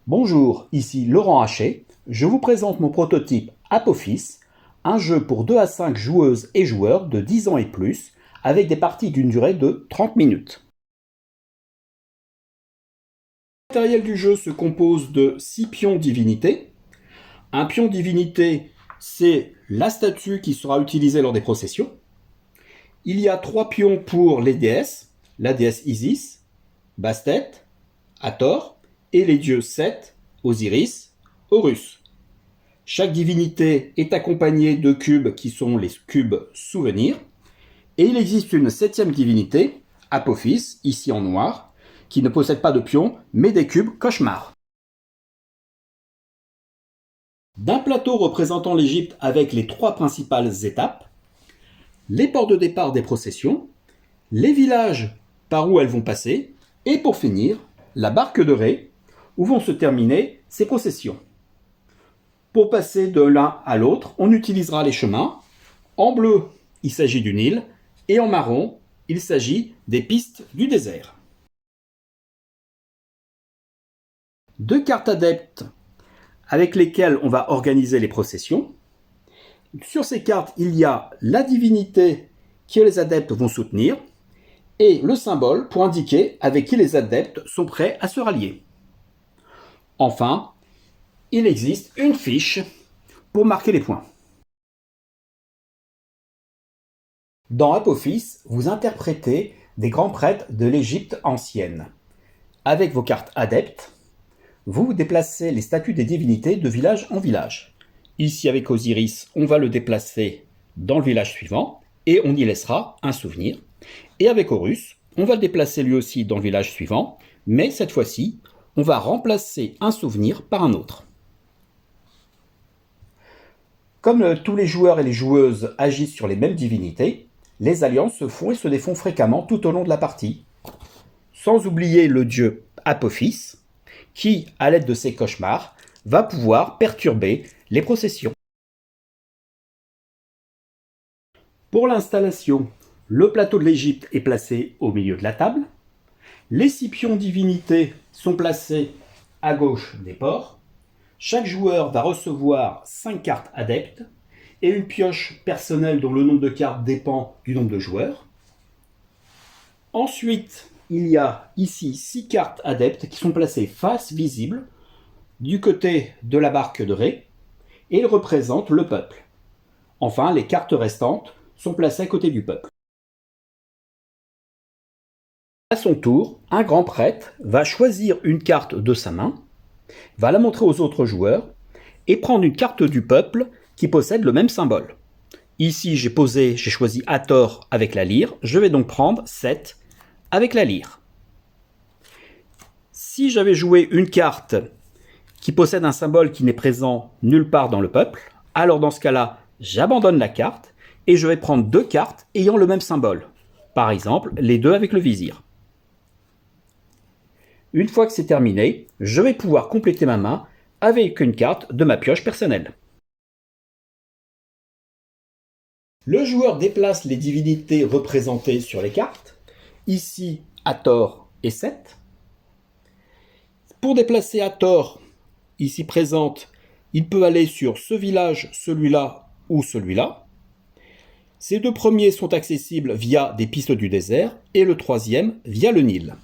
Bonjour, ici Laurent Haché. Je vous présente mon prototype Apophis, un jeu pour 2 à 5 joueuses et joueurs de 10 ans et plus, avec des parties d'une durée de 30 minutes. Le matériel du jeu se compose de 6 pions divinités. Un pion divinité, c'est la statue qui sera utilisée lors des processions. Il y a 3 pions pour les déesses, la déesse Isis, Bastet, Hathor, et les dieux Seth, Osiris, Horus. Chaque divinité est accompagnée de cubes qui sont les cubes souvenirs. Et il existe une 7e divinité, Apophis, ici en noir, qui ne possède pas de pions, mais des cubes cauchemars. D'un plateau représentant l'Égypte avec les 3 principales étapes, les ports de départ des processions, les villages par où elles vont passer, et pour finir, la barque de Ré, où vont se terminer ces processions. Pour passer de l'un à l'autre, on utilisera les chemins. En bleu, il s'agit du Nil, et en marron, il s'agit des pistes du désert. 2 cartes adeptes avec lesquelles on va organiser les processions. Sur ces cartes, il y a la divinité que les adeptes vont soutenir et le symbole pour indiquer avec qui les adeptes sont prêts à se rallier. Enfin, il existe une fiche pour marquer les points. Dans Apophis, vous interprétez des grands prêtres de l'Égypte ancienne. Avec vos cartes adeptes, vous déplacez les statues des divinités de village en village. Ici, avec Osiris, on va le déplacer dans le village suivant et on y laissera un souvenir. Et avec Horus, on va le déplacer lui aussi dans le village suivant, mais cette fois-ci, on va remplacer un souvenir par un autre. Comme tous les joueurs et les joueuses agissent sur les mêmes divinités, les alliances se font et se défont fréquemment tout au long de la partie. Sans oublier le dieu Apophis, qui, à l'aide de ses cauchemars, va pouvoir perturber les processions. Pour l'installation, le plateau de l'Égypte est placé au milieu de la table. Les 6 pions divinités sont placés à gauche des ports. Chaque joueur va recevoir 5 cartes adeptes et une pioche personnelle dont le nombre de cartes dépend du nombre de joueurs. Ensuite, il y a ici 6 cartes adeptes qui sont placées face visible du côté de la barque de Ré et ils représentent le peuple. Enfin, les cartes restantes sont placées à côté du peuple. À son tour, un grand prêtre va choisir une carte de sa main, va la montrer aux autres joueurs et prendre une carte du peuple qui possède le même symbole. Ici, j'ai choisi Hathor avec la lyre, je vais donc prendre Seth avec la lyre. Si j'avais joué une carte qui possède un symbole qui n'est présent nulle part dans le peuple, alors dans ce cas-là, j'abandonne la carte et je vais prendre 2 cartes ayant le même symbole. Par exemple, les 2 avec le vizir. Une fois que c'est terminé, je vais pouvoir compléter ma main avec une carte de ma pioche personnelle. Le joueur déplace les divinités représentées sur les cartes. Ici, Hathor et Seth. Pour déplacer Hathor, ici présente, il peut aller sur ce village, celui-là ou celui-là. Ces 2 premiers sont accessibles via des pistes du désert et le 3e via le Nil.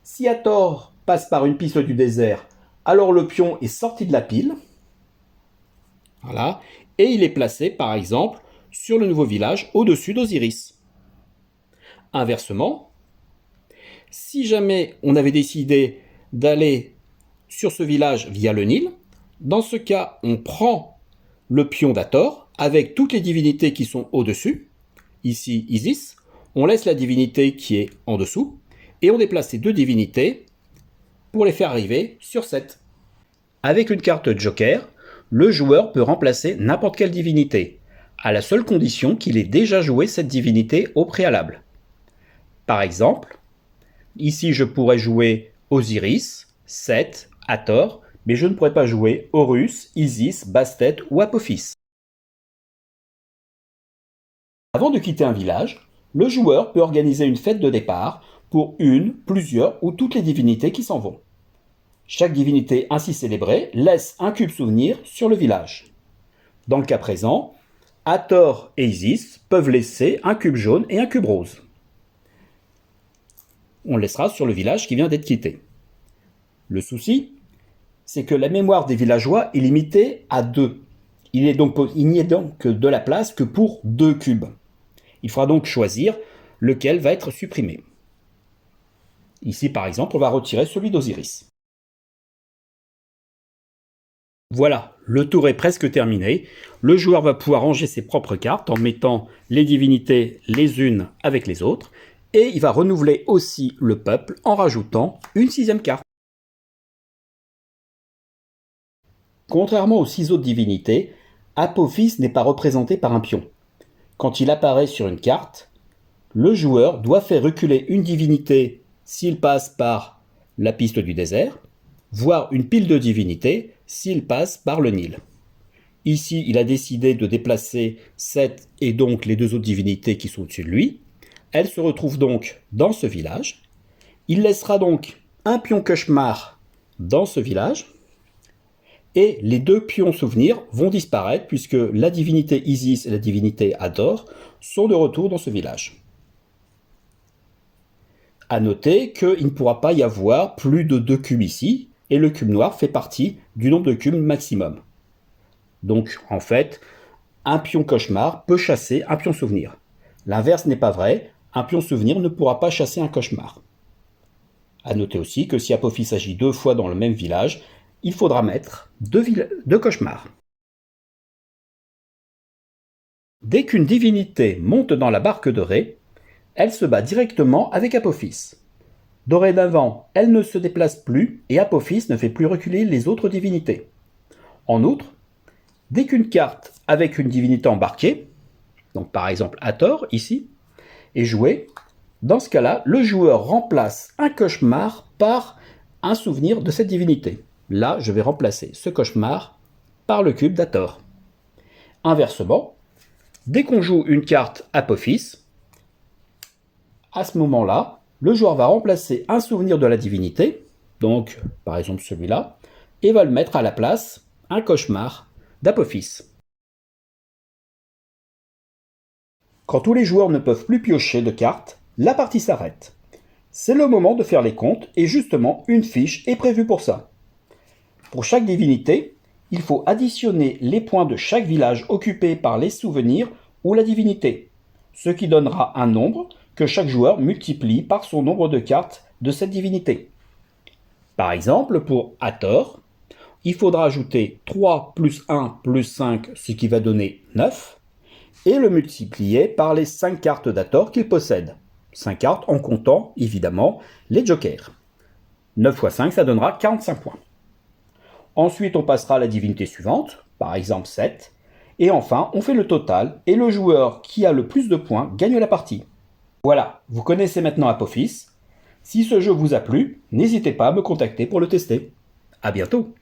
Si Hathor passe par une piste du désert, alors le pion est sorti de la pile. Voilà. Et il est placé, par exemple, sur le nouveau village au-dessus d'Osiris. Inversement, si jamais on avait décidé d'aller sur ce village via le Nil, dans ce cas, on prend le pion d'Hathor avec toutes les divinités qui sont au-dessus, ici Isis, on laisse la divinité qui est en dessous, et on déplace ces 2 divinités pour les faire arriver sur Seth. Avec une carte Joker, le joueur peut remplacer n'importe quelle divinité, à la seule condition qu'il ait déjà joué cette divinité au préalable. Par exemple, ici je pourrais jouer Osiris, Seth, Hathor, mais je ne pourrais pas jouer Horus, Isis, Bastet ou Apophis. Avant de quitter un village, le joueur peut organiser une fête de départ pour une, plusieurs ou toutes les divinités qui s'en vont. Chaque divinité ainsi célébrée laisse un cube souvenir sur le village. Dans le cas présent, Hathor et Isis peuvent laisser un cube jaune et un cube rose. On le laissera sur le village qui vient d'être quitté. Le souci, c'est que la mémoire des villageois est limitée à 2. Il n'y a donc de la place que pour 2 cubes. Il faudra donc choisir lequel va être supprimé. Ici, par exemple, on va retirer celui d'Osiris. Voilà, le tour est presque terminé. Le joueur va pouvoir ranger ses propres cartes en mettant les divinités les unes avec les autres. Et il va renouveler aussi le peuple en rajoutant une 6e carte. Contrairement aux 6 autres divinités, Apophis n'est pas représenté par un pion. Quand il apparaît sur une carte, le joueur doit faire reculer une divinité s'il passe par la piste du désert, voire une pile de divinités s'il passe par le Nil. Ici, il a décidé de déplacer Seth et donc les 2 autres divinités qui sont au-dessus de lui. Elles se retrouvent donc dans ce village. Il laissera donc un pion cauchemar dans ce village. Et les 2 pions souvenirs vont disparaître puisque la divinité Isis et la divinité Hathor sont de retour dans ce village. A noter qu'il ne pourra pas y avoir plus de 2 cubes ici, et le cube noir fait partie du nombre de cubes maximum. Donc en fait, un pion cauchemar peut chasser un pion souvenir. L'inverse n'est pas vrai, un pion souvenir ne pourra pas chasser un cauchemar. A noter aussi que si Apophis agit 2 fois dans le même village, il faudra mettre 2 cauchemars. Dès qu'une divinité monte dans la barque de Ré, elle se bat directement avec Apophis. Dorénavant, elle ne se déplace plus et Apophis ne fait plus reculer les autres divinités. En outre, dès qu'une carte avec une divinité embarquée, donc par exemple Hathor ici, est jouée, dans ce cas-là, le joueur remplace un cauchemar par un souvenir de cette divinité. Là, je vais remplacer ce cauchemar par le cube d'Hathor. Inversement, dès qu'on joue une carte Apophis, à ce moment-là, le joueur va remplacer un souvenir de la divinité, donc par exemple celui-là, et va le mettre à la place un cauchemar d'Apophis. Quand tous les joueurs ne peuvent plus piocher de cartes, la partie s'arrête. C'est le moment de faire les comptes et justement une fiche est prévue pour ça. Pour chaque divinité, il faut additionner les points de chaque village occupé par les souvenirs ou la divinité, ce qui donnera un nombre que chaque joueur multiplie par son nombre de cartes de cette divinité. Par exemple, pour Hathor, il faudra ajouter 3 plus 1 plus 5, ce qui va donner 9, et le multiplier par les 5 cartes d'Hathor qu'il possède. 5 cartes en comptant, évidemment, les jokers. 9 x 5, ça donnera 45 points. Ensuite, on passera à la divinité suivante, par exemple 7. Et enfin, on fait le total, et le joueur qui a le plus de points gagne la partie. Voilà, vous connaissez maintenant Apophis. Si ce jeu vous a plu, n'hésitez pas à me contacter pour le tester. À bientôt!